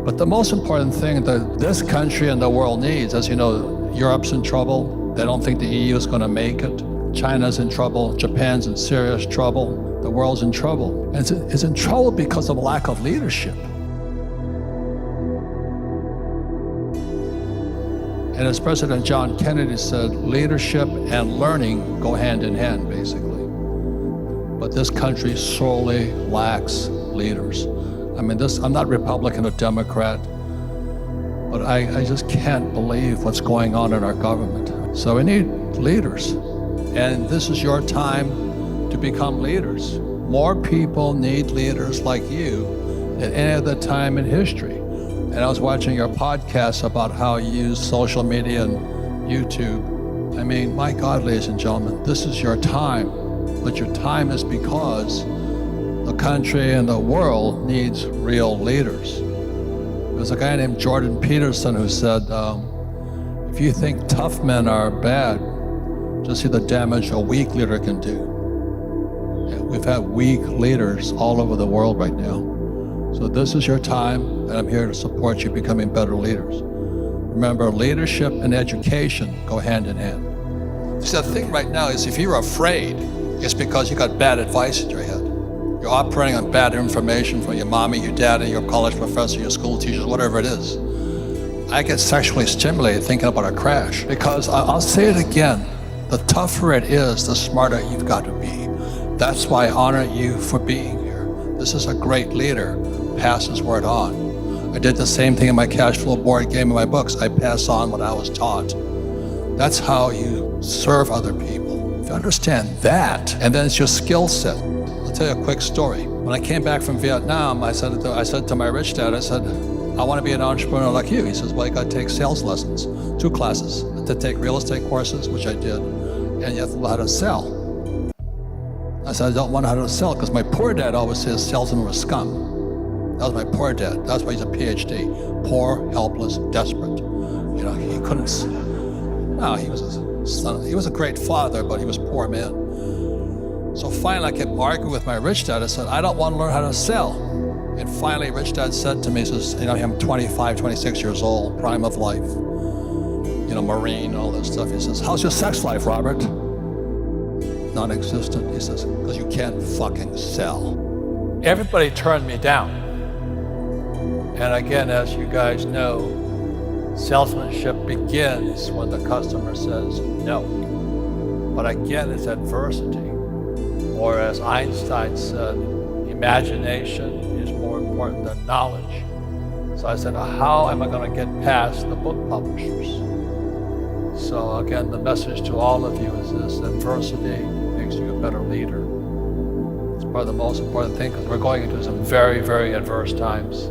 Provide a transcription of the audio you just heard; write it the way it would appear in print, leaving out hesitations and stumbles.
But the most important thing that this country and the world needs, as you know, Europe's in trouble. They don't think the EU is going to make it. China's in trouble. Japan's in serious trouble. The world's in trouble. And it's in trouble because of lack of leadership. And as President John Kennedy said, leadership and learning go hand in hand, basically. But this country sorely lacks leaders. I mean, I'm not Republican or Democrat, but I just can't believe what's going on in our government. So we need leaders. And this is your time to become leaders. More people need leaders like you than any other time in history. And I was watching your podcast about how you use social media and YouTube. I mean, my God, ladies and gentlemen, this is your time. But your time is because the country and the world needs real leaders. There's a guy named Jordan Peterson who said, if you think tough men are bad, just see the damage a weak leader can do. And we've had weak leaders all over the world right now. So this is your time, and I'm here to support you becoming better leaders. Remember, leadership and education go hand in hand. See, the thing right now is if you're afraid, it's because you got bad advice in your head. You're operating on bad information from your mommy, your daddy, your college professor, your school teachers, whatever it is. I get sexually stimulated thinking about a crash because I'll say it again. The tougher it is, the smarter you've got to be. That's why I honor you for being here. This is a great leader. Pass his word on. I did the same thing in my cash flow board game in my books. I pass on what I was taught. That's how you serve other people. If you understand that, and then it's your skill set. I'll tell you a quick story. When I came back from Vietnam, I said to my rich dad, I said, I want to be an entrepreneur like you. He says, well, you got to take sales lessons, 2 classes, to take real estate courses, which I did, and you have to learn how to sell. I said, I don't want to know how to sell because my poor dad always says salesmen were scum. That was my poor dad. That's why he's a PhD. Poor, helpless, desperate. You know, he couldn't. No, he was a son. He was a great father, but he was a poor man. So finally, I kept arguing with my rich dad. I said, I don't want to learn how to sell. And finally, rich dad said to me, he says, you know, I'm 25, 26 years old, prime of life. You know, Marine, all this stuff. He says, how's your sex life, Robert? Non-existent. He says, because you can't fucking sell. Everybody turned me down. And again, as you guys know, salesmanship begins when the customer says no. But again, it's adversity. Or as Einstein said, imagination is more important than knowledge. So I said, how am I going to get past the book publishers? So again, the message to all of you is this: adversity makes you a better leader. It's probably the most important thing because we're going into some very, very adverse times.